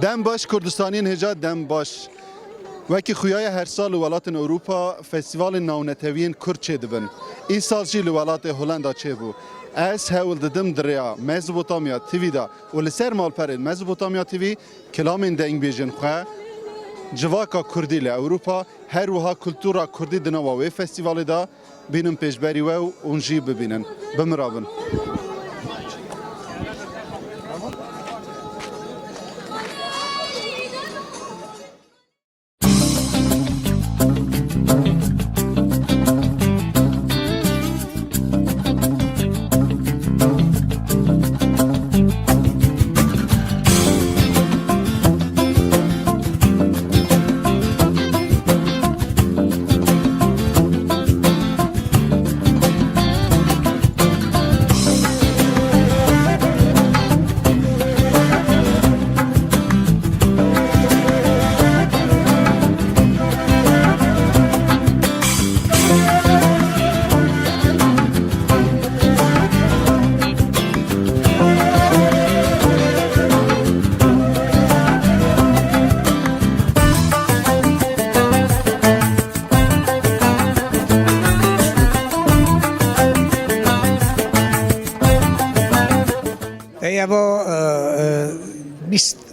دم باش کردستانین هجا دم باش وکی خویای هر سال ولات اروپا فستیوال ناونتوین کرد چه دبن این سال جی ولات هلندا چه بو از هول ددم دریا مزبوطامیا تیوی دا و لسر مال پرد مزبوطامیا تیوی کلامین دنگ بیجن خواه جواکا کردی ل اروپا هر وها کلتورا کردی دنوا و فستیوال دا بینم پیشبری و اونجی ببینن بمرابن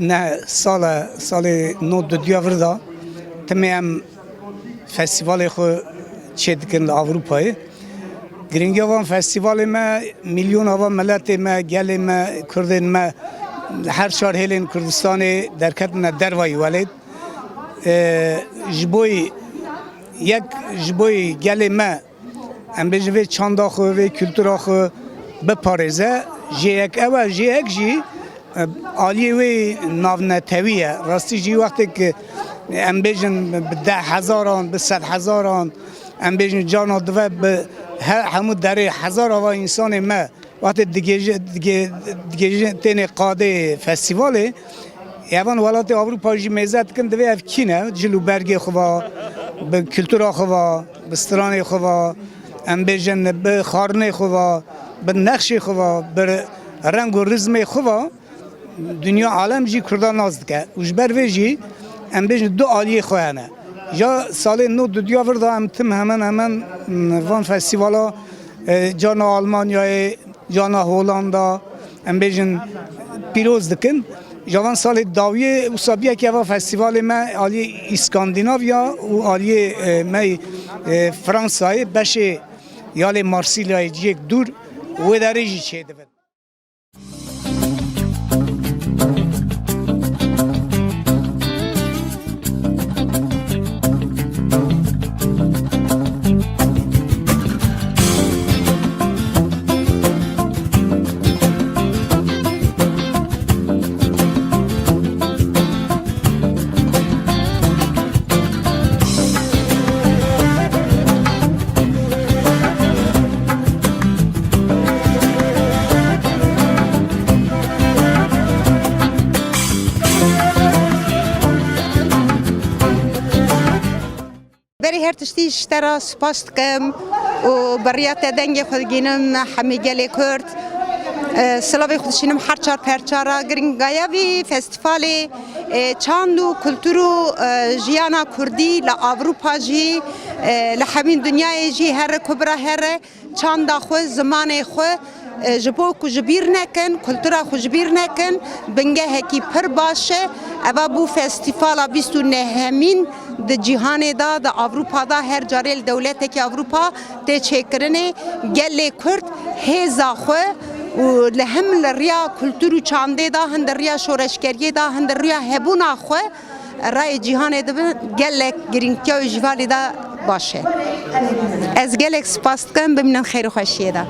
نه سال نو دو دیواردا تمام فستیوال خو چیدکن اروپایی گرینگی وان فستیوال ما میلیون آوا ملت ما گل ما کردن ما هر شهر هلین کردستان درکت من دروایی ولید جبوی گل ما ام بجوی چاندا خو و کلتورا خو بپارزه جیک اول جیک جی عالیه و ناونتویه راستی جی وقتی که ام بیشن به 10,000 به 100,000 ام بیشن جان دوه به همون دره 1000 و انسان ما وقتی دیگه تن قاده فستیواله یوان ولات اروپا جی میزد کن دوه اف کینه جلو برگ خوا به کلتور خوا به استران خوا ام بیشن به خارنه خوا به نقش خوا به رنگ و رزم خوا دنیا عالم جی کردان نازد که وجبر ویجی ام بیش دو عالیه خوانه یا سال نو دو دیا وردا ام تم همان وان فستیوالا جانا آلمانیا جانا هولاندا ام بیشن پیروز دکن جوان سال داویه وسابیه که وان فستیوال ما عالی اسکاندیناویا و عالی ما فرانسای بشه یال مارسیلیای یک دور و درجی چه دفت هر تشتی شترا سپاس کم و بریات دنگ خود گینم همه گلی کرد سلاوی خودشینم هر چار پرچارا گرینگایا وی فستیوال چاندو کلتورو جیانا کردی ل اروپا جی ل همین دنیای جی هر کبرا هر چاندا خو زمان خو جبو کو جبیر نکن کلتورا خو جبیر نکن بنگه هکی پر باشه اوا بو فستیوالا 29 همین د جهان دا د اروپا دا هر جارل دولت کی اروپا ته چکرنه گله کرد هزا خو و لهم لریا کلتور چانده دا هند ریا شورشگری دا هند ریا هبونا خو رای جهان دا گله گرینکیا جوالی دا باشه از گله سپاس کنم ببینم خیر و خوشیه دا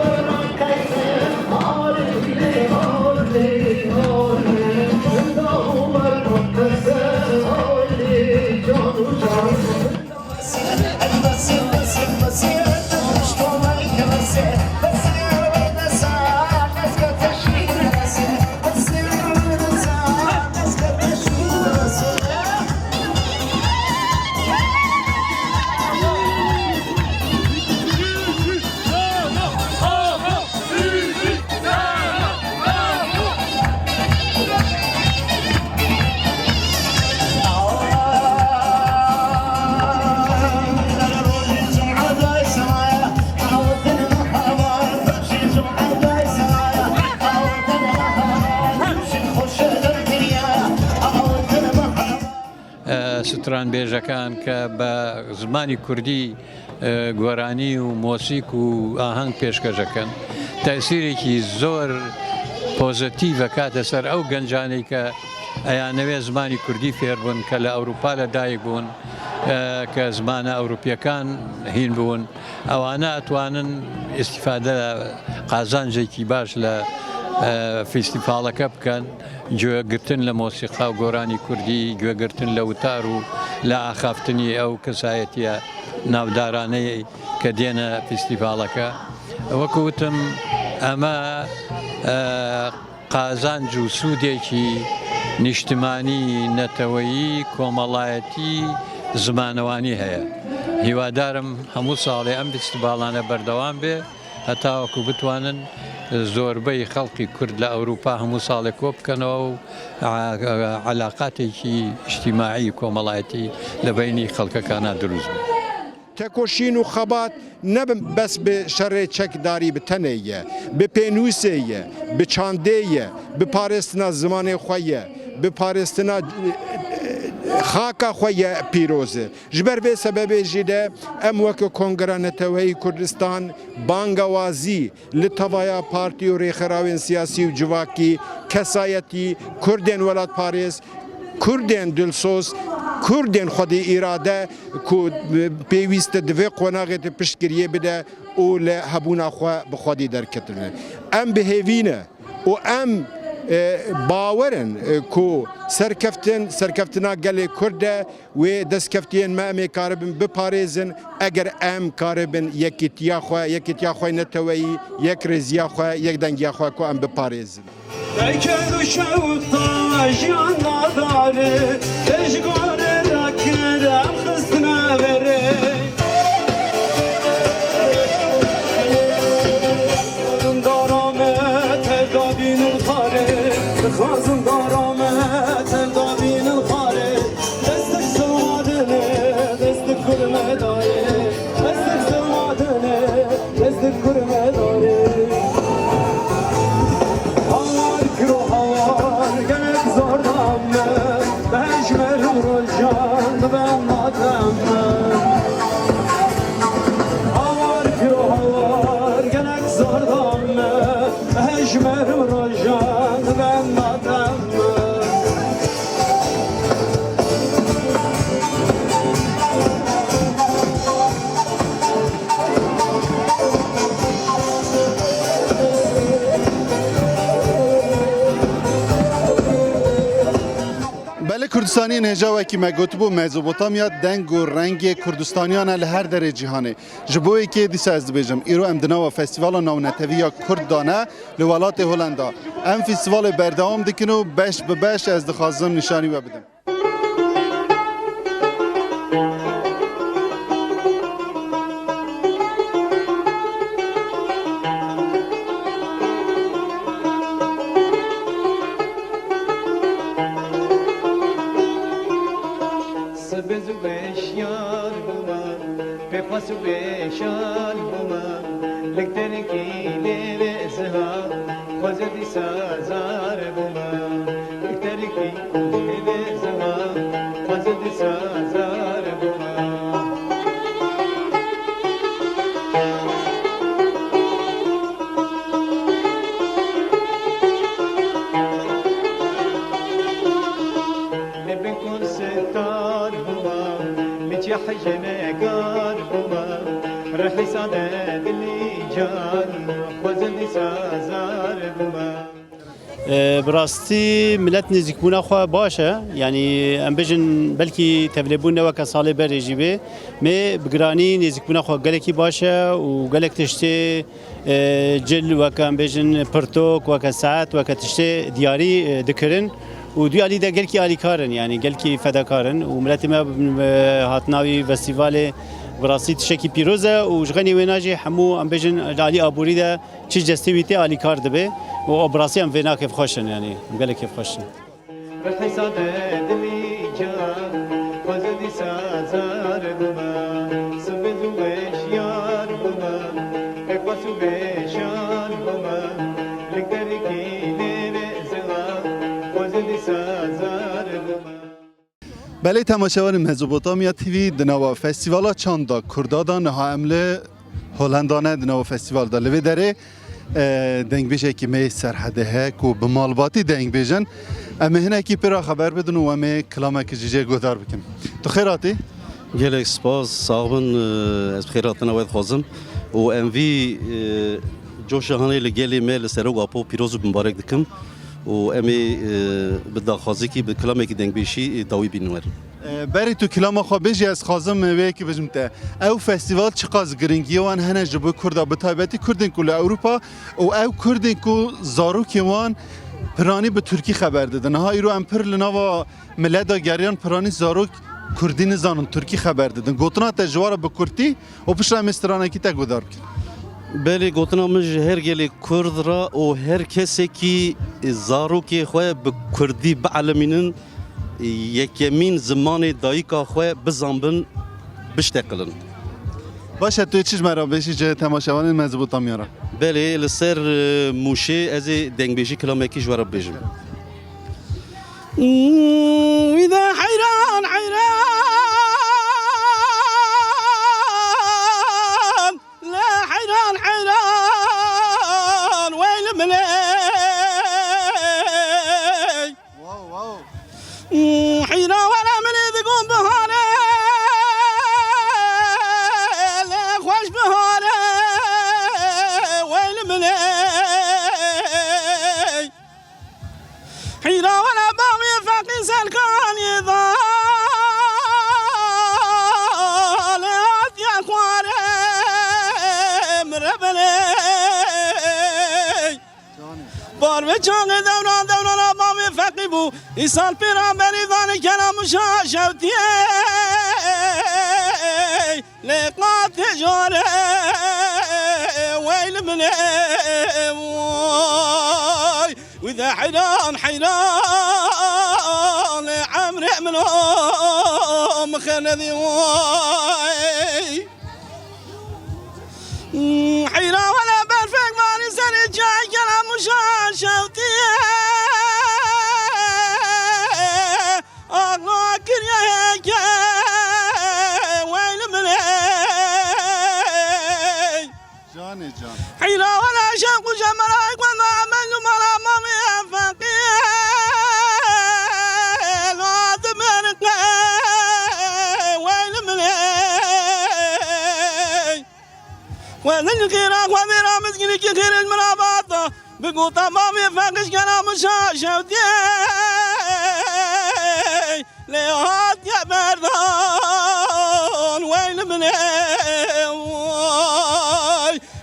ستران بێژەکان کە بە زمانی کوردی گۆرانی و مۆسیق و ئاهەنگ پێشکەشەکەن تەسیرێکی زۆر پۆزتیڤە کاتە سەر ئەو گەنجانەی کە ئەیانەوێ زمانی کوردی فێربوون کە لە ئەوروپا لەدایک بوون کە زمانە ئەوروپیەکان هین بوون ئەوانە ئەتوانن ئیسیفادە قازانجێکی باش لە فیستیڤالەکە بکەن گوێگرتن لە مۆسیقا و گۆرانی کوردی گوێگرتن لە وتار و لە ئاخافتنی ئەو کەسایەتیە ناودارانەی کە دێنە فیستیڤالەکە وەکوتم ئەمە قازانج و سوودێکی نیشتمانی نەتەوەیی کۆمەڵایەتی زمانەوانی هەیە هیوادارم هەموو ساڵێ ئەم فیستیڤالانە بەردەوام بێ هەتاوەکو بتوانن زۆربەی خەڵکی کورد لە ئەوروپا هەموو ساڵێک کۆ بکەنەوە و عەلاقاتێکی ئیجتیماعی کۆمەڵایەتی لە بینی خەڵکەکانە دروست بێت. تەکۆشین و خەبات نەبن بەس بە شەڕێ چەکداری بتەنەیە بە پێنووسەیە بە چاندەیە بە پارێستنا زمانێ خوایە بە پارێستنا خاکە خوایە پیرۆزە ji ber vê sebebê jî de em weke Kongera Neteweyî Kurdistan bangewazî li tevaya partî û rêxerawên siyasî û civakî kesayetî Kurdên welatparêz Kurdên dilsoz Kurdên xwedî îrade ku pêwîst e divê qonaxê te piştgiriyê bide û li hebûna xwe bi xwedî derketine em bihêvîne û em باwerin ku serkeftina gelê Kurd e wê destkeftiyên me em ê karibin biparêzin eger em karibin yekîtiya xwe neteweyî yek rêziya xwe yek dengiya xwe ku em biparêzin. Khazın daramet eldabinin khare destek sılmadını destek kurmedayı destek sılmadını destek kurmedayı havar kiro havar gerek zordan mı beşmerim rojan ben madem havar kiro havar gerek zordan mı beşmerim rojan ben madem بله کردستانی نهجا وکی مگوتبو مزوپوتامیا دنگ و رنگ کردستانیان لهر در جهانه جبوی که دیسه از بیجم ایرو امدنا و فستیوال ناونتویا کرد دانه لولات هلندا ام فستیوال بردوام دکنو بش به بش از دخوازم نشانی و بدم براستی ملت نزیکبونا خو باشه یعنی ام بجن بلکی تبلیبون و کساله برجیبه می بگرانی نزیکبونا خو گلکی باشه و گلک تشته جل و کم بجن پرتوک و کسات و کتشته دیاری دکرن و دیاری ده گلکی آلیکارن یعنی گلکی فداکارن و ملت ما هاتناوی فستیوال براستی تشکی پیروزه و جغنی وناجی همو ام بجن علی آبوری ده چی جستیویتی آلیکار دبه و براستی ام ونا کیف خوشن یعنی گله کیف خوشن بالحساد دلی جان وزدی سازار بما سبزو بشیار بما اقواسو بشان بما لکدری کی لیره زوا وزدی سازار بما بله تماشاوان مزوپوتامیا تیوی دنوا فستیوالا چاندا کردادا نها عمله هلندانه دنوا فستیوال دا لوی داره دنگ بیشه که می سرحده هک و بمالباتی دنگ بیشن اما هنه کی پرا خبر بدون و اما کلامه که جیجه گودار بکن تو خیراتی؟ gelek spas sağbın ez xeyratına ved xwazim û em vî coşahanê li gelê me li serok apo pîroz û mübarek dikim û em ê bi daxwazekî bi kilamekî dengbêjî dawî bînin werin. بری تو کلام خو بیشی از خازم وی که بجم ته او فستیوال چقاز گرینگی وان هنه جبو کردا به تایبتی کردین کل اروپا و او کردین کو زارو کیوان پرانی به ترکی خبر دادن ها ایرو ام پر لناوا ملدا گریان پرانی زارو کردین زانن ترکی خبر دادن گوتنا تجوار به کردی و پشت مسترانه کی تا گودار کن Belê gotina min ji her gelê Kurd ra û her kesekî zarokê xwe bi Kurdî bielîmînin yekemîn zimanê dayîka xwe bizanbin bişteqilin. باشه تو چیز مرا بیشی جه تماشاوان مزبوطا میاره Belê li ser mûşê ez ê dengbêjî kilamekî ji we re bibêjim. وإذا حيران حيران لا حيران حيران ويل مني حيران ولا من يذقون بهانه لا خوش بهانه ويل مني حيران ولا باوي فاقي سلكان يضال يا اخواني مربلي بار بچانگ دوران دوران باوی فقی بو ایسال پیران بریدان کنم شاشوتیه لقات جاره ويل مني وإذا حيران حيران عمري منهم خندي حيران ولا برفق ماني سنة جاي كلام مشاشوتي الله كريا هيك ويل مني جانی جان حيران ولا شوق جمراك وانا عمل مرا مامي فقير هذا مرقى ويل مني وانا الخيرات وذيرا مسكينك خير المرابطة بقول مامي فقش كلام شاشوتي ليهات يا بردان ويل مني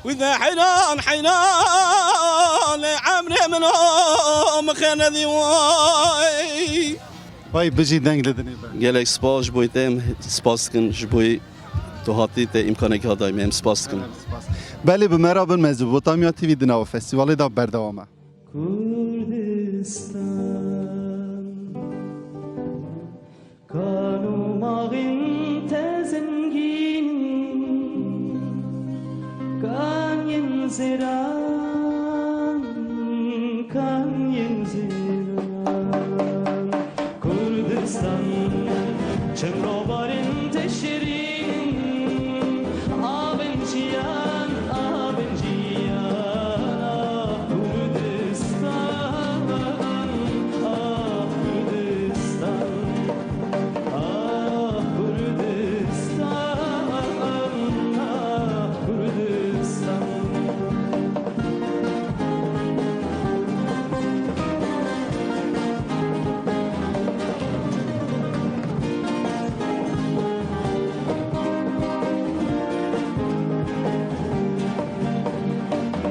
وإذا حيران حيران عمري منهم خندي واي وای بجی دنگ لدنی با Gelek spas ji bo te em spas dikin ji bo tu hatî te îmkanekî hadayî em spas dikin. بله به مرا بن مزبوطامیا تیوی دنوا فستیوال دا بردوامه Kurdistan Kanumağın tezengin Kan yenziran Kan yenziran Kurdistan Çınrobarın teşerin Abenciyan Abenciyan Ah Kurdistan Ah Kurdistan Ah Kurdistan Ah Kurdistan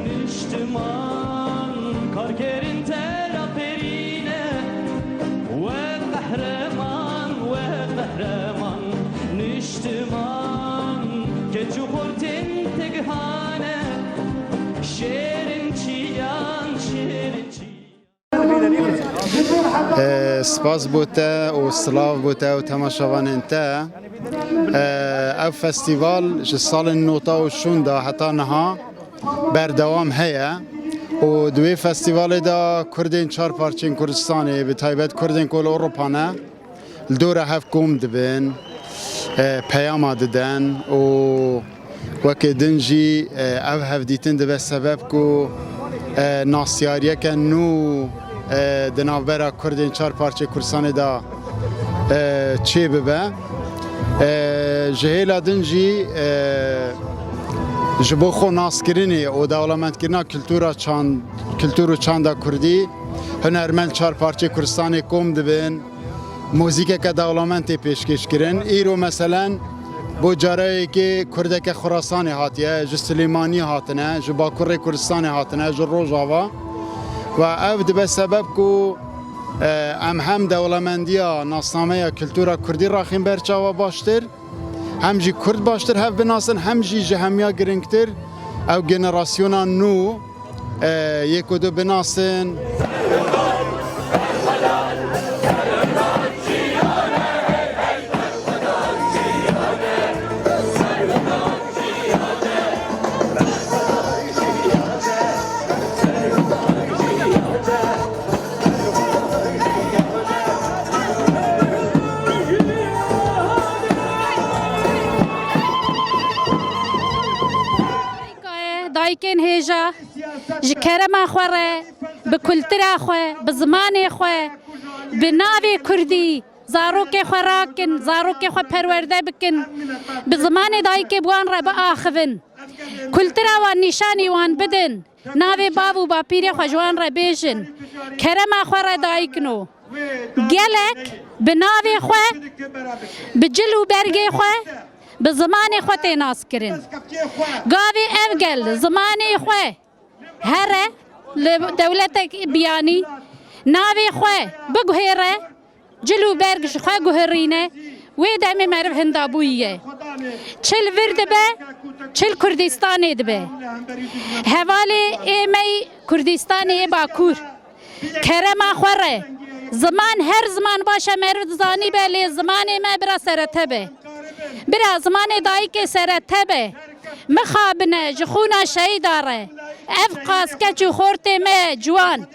نشتمان كاركرين ترابيرينه وقهرمان وقهرمان نشتمان كجوهرتين تقهانه شيرين چيان شيرين چيان سپاس بوده و سلاو بوده و تماشاوان انته او فستیوال جه سال نوتا و شونده حتی نها بردوام هیا و دوی فستیوال دا کردین چار پارچین کردستانی به تایبت کردین کل اروپانه الدورة هف كوم دبن پیاما ددن و وکی دنجی او هف دیتن دبه سبب کو ناسیاریه که نو دنابرا کردین چار پارچه کرسان دا چه ببه جهیلا دنجی جبو خو ناسکرینی و دولمندکرنا کلتور چاندا کردی هنرمند چار پارچه کرسان کوم دبن موزیک که دولمندی پیشکش کرن ایرو مثلا بو جاره که کردک خراسان هاتیه جو سلیمانی هاتنه جو باکور کردستان هاتنه جو روجاوا و او دبه سبب کو هم دولمندیا ناسنامه کلتورا کردی راخین برچاوا باشتر هم جی کرد باشتر هف بناسن هم جی جهمیا گرنگتر او جنراسیونا نو یک و دو بناسن دایکن هیجا جکرما خوره به کلتر خواه به زمان خواه به ناوی کردی زاروک خوراکن زاروک خو پرورده بکن به زمان دایک بوان را به آخون کلتر و نشانی وان بدن ناوی بابو با پیر خو جوان را بیشن کرما خوره دایکنو گلک به ناوی خو به جلو برگی خو به زمان خو تیناس کرن گاوی افگل زمان خو هر دولت بیانی ناوی خو بگهره جلو برگش خو گهرینه و دم مرو هندابویه چل ورد به چل کردستان دبه حواله ایمی کردستان باکور کرما خوره زمان هر زمان باشه مرد زانی بله زمان ما برا سرته به برا زمان دایی که سرته به مخابنه جخونا شهی داره افقاس کچو خورته ما جوان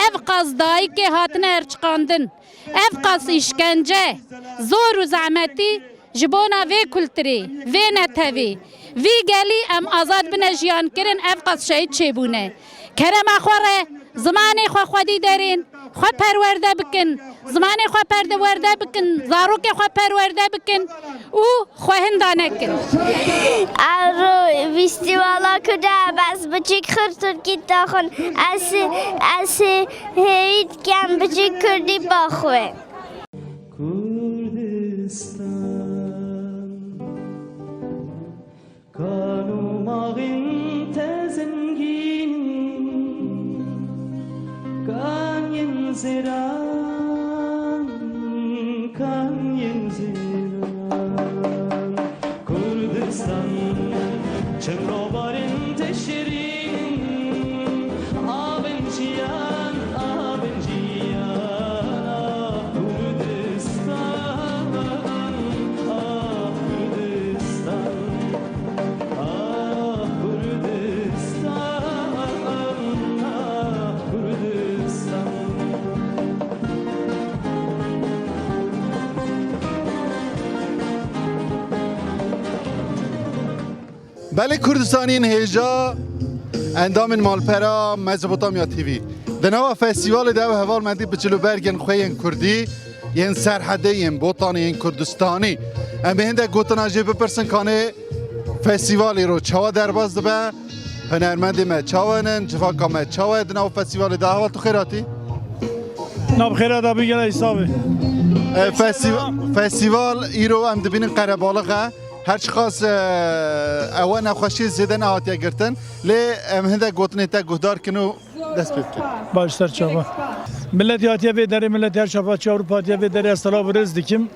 افقاس دایی که هاتنه ارچقاندن افقاس اشکنجه زور و زعمتی جبونا وی کلتری وی نتوی وی گلی ام آزاد بنا جیان کرن افقاس شهید چه بونه کرم خوره زمان خو خودی دارین خو پرورده بکن زمان خو پرورده بکن زاروک خو پرورده بکن او خو هندانه کن ارو فستیوالا کجا بس بچه ترکی تاخون از هیچ کم بچه کردی باخوه Kurdistan kanum ağın tezengin kan yenziran Kurdistan çemrobarın teşerin abenciyan بله کردستانین هیجا اندام مالپرا مزبوطامیا تیوی دنوا فستیوال دو هوال مندی بچلو برگن خوین کردی ین سرحده ین بوتانی ین کردستانی ام هنده گوتنا جی بپرسن کانه فستیوالی رو چوا درباز دبه هنرمندی ما چوانن جفاکا ما چوا دنوا فستیوال دو هوال تو خیراتی؟ ناب خیرات آبی گل حسابه فستیوال ایرو ام دبینن قربالغه هر چی خاص اوان نخوشی زیده نهاتیه گرتن لی ام هنده گوتنی تا گهدار کنو دست بید کن باش سر چابا ملت یاتیه به داره ملت هر چابا چه اروپاتیه به داره اصطلاح برز دیکیم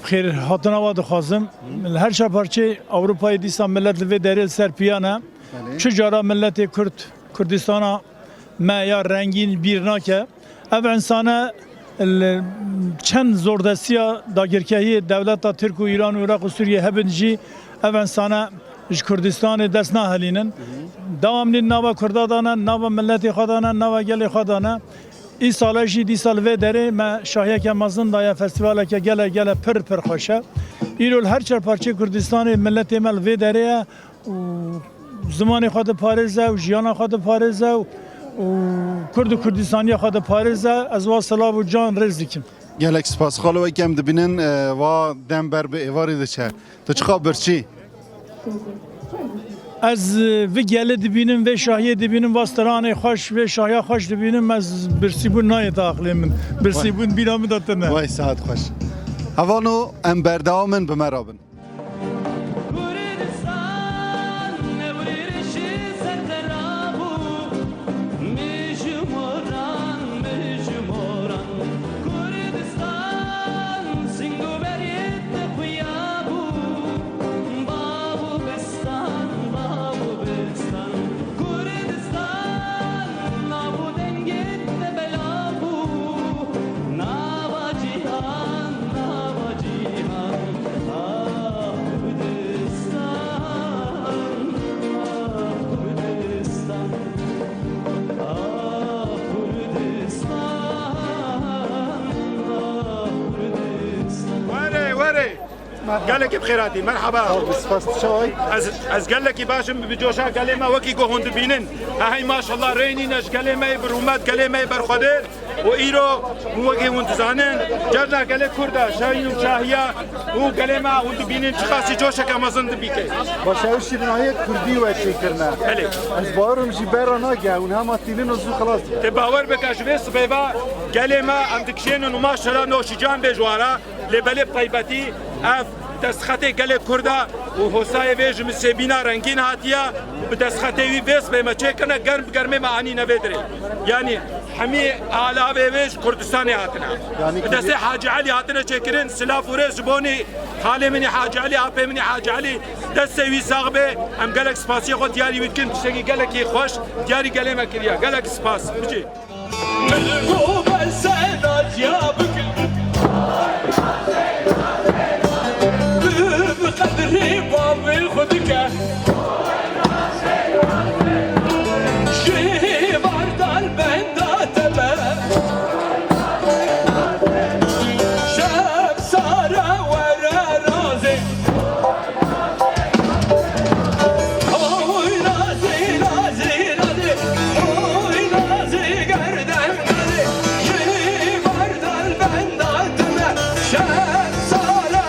بخیر هاتنا واد خازم هر چابارچه اروپای دیستان ملت به داره سر پیانه چه جارا ملت کردستان ما یا رنگین بیرناکه او انسانه چند زوردستیا داگرکهی دولت ترک و ایران و عراق و سوریه هبنجی او انسانه کردستان دست نهلینن دوام نین نوا کردادانه نوا ملت خودانه نوا گل خودانه ای سالشی دی سال و داره ما شاهی که مازن دایا فستیواله که گله پر خوشه ایرول هر چهار پارچه کردستان ملت مل و داره و زمان خود پارزه و جیان خود پارزه و کرد و کردستانی خود پارزه از واسلا و جان رزدیکم gelek spas xalo ve kem dibinin va dember be evari de çe to çıxa birçi از و گله دبینم و شاهی دبینم واستران خوش و شاهی خوش دبینم از برسیبون نای داخلی من برسیبون بیرام داتنه vay saat xoş havano em berdamın be merabın Kurdistan nevrişi serterabu Mecmoran Kurdistan singu beriyet kuyabu Babu bestan Kurdistan nabu dengit belabu Nava cihan قال لك بخيراتي مرحبا spas çay از قال لك باشم بجوشا قال ما وكي هوند بينن هاي ما شاء الله ريني نش قال ما برومات قال ما برخدر وايرو وكي هوند زانن جرنا قال كردا شاي وشاهيا وقال ما هوند بينن خاصي جوشا كمازن بيكي başa şirinayı kurdi ve çekirne هلي az bağırım jibera naga un hama tilin ozu خلاص تباور بكاشفي صبيبا قال ما عندك شين وما شاء الله نوشيجان بجوارا لبلب طيبتي اف دستخطی گله کرده و حسای ویج مسیبینا رنگین هاتیا و دستخطی وی ویس به مچه کنه گرم معانی نویدره یعنی همی آلاوه ویج کردستانی هاتنا دسته حاج علی هاتنا چکرین سلاف و رز بونی خاله منی حاج علی آپه منی حاج علی دسته وی ساغبه هم گلک سپاسی خود دیاری ویدکن تشتگی گلکی خوش دیاری گله مکریا گلک سپاس بچه ملکو بسنات یا بکل بقدري بابي خدك شي برد البندات شاب سارة ورا رازي اوي رازي رازي رازي اوي رازي قردن رازي شي برد البندات شاب سارة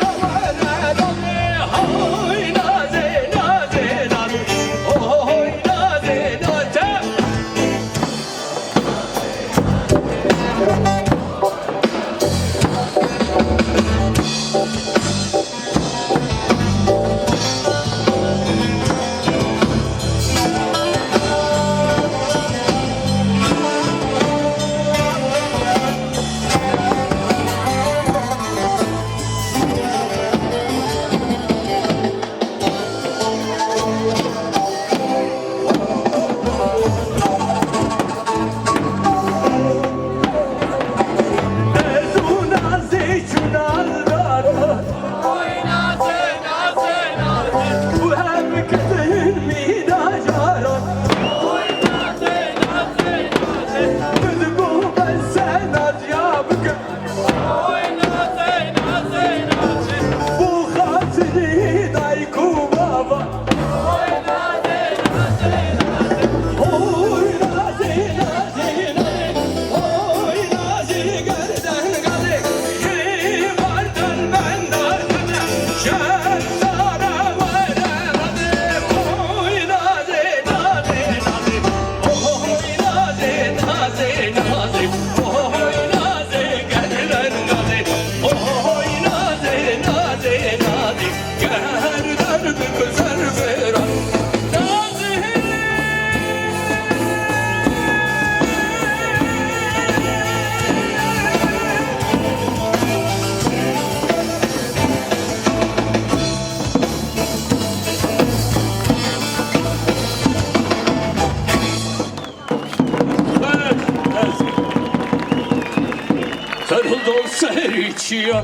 Sarıldım seriçiye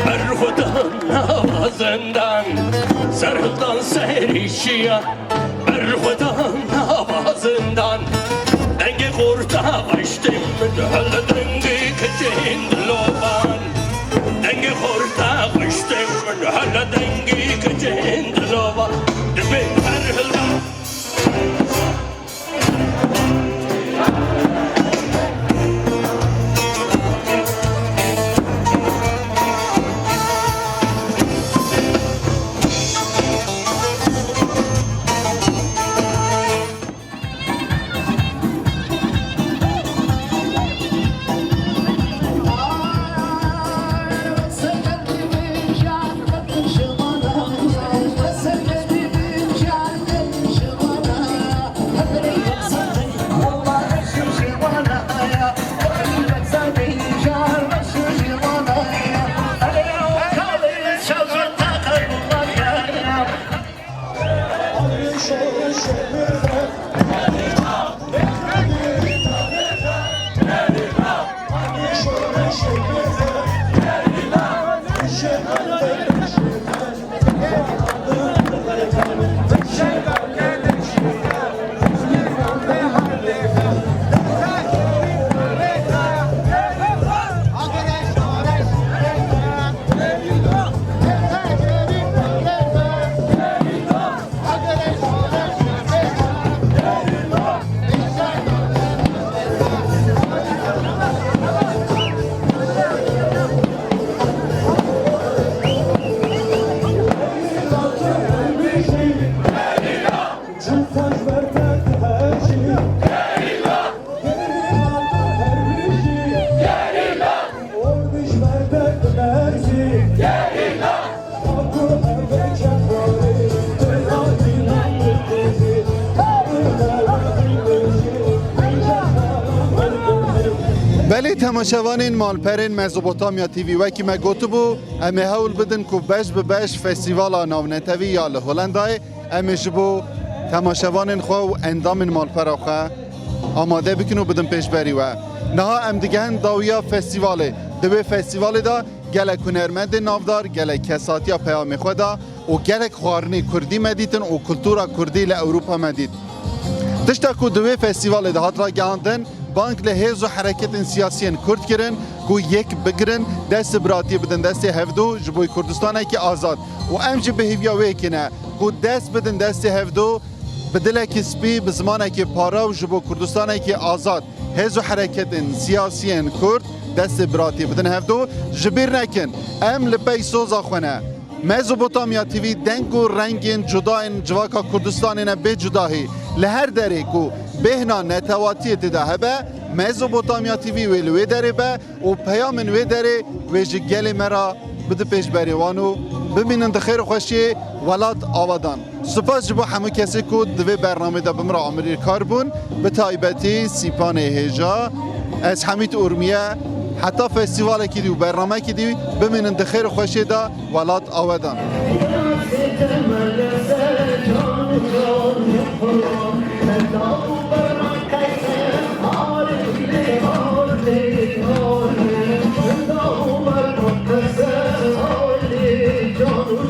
Erhudan avazından Sarıldım seriçiye Erhudan avazından Denge خورتا قشتم هل دنگی کچین دلوان دنگی خورتا قشتم هل دنگی کچین دلوان دبی هر هلا بله تماشاوانین مالپرین مزوپوتامیا تیوی وکی ما گوتو بو امی هول بدن کو بش به بش فستیوالا ناونتوی یا لهولندای امی جبو تماشاوانین خو و اندام مالپرا خو آماده بکن و بدن پیش بری و نها ام دیگه داویا فستیواله دوی فستیوال دا گلک هنرمند نافدار گلک کساتیا پیام خدا و گلک خوارنی کردی مدیتن و کلتورا کردی لاوروپا مدید تشتا کو دوی فستیوال دا هات را گاندن بانک لهز و حرکت سیاسیین کرد کرن کو یک بگرن دست براتی بدن دست هفدو جبوی کردستان که آزاد و امج به هیویا وکنه کو دست بدن دست هفدو بدل کسبی به زمان که پارا و جبو کردستان که آزاد هز و حرکت سیاسیین کرد دست براتی بدن هفدو جبیر نکن ام لپی سوزا خونه مزوپوتامیا تیوی دنگ و رنگین جداین جواکا کردستان به جداهی لهر دره کو بهنا نتواتی تدا هبه مزوپوتامیا تیوی ویلوی داره به و پیامن وی داره ویج گل مرا بده پیش بریوانو ببینن خیر خوشی ولات آوادان سپاس جبو همه کسی که دوی برنامه دا بمرا عمری کار بون به تایبتی سیپان هجا از حمید ارمیه حتی فستیوال که دیو برنامه که دیو ببینن خیر خوشی دا ولات آوادان Canım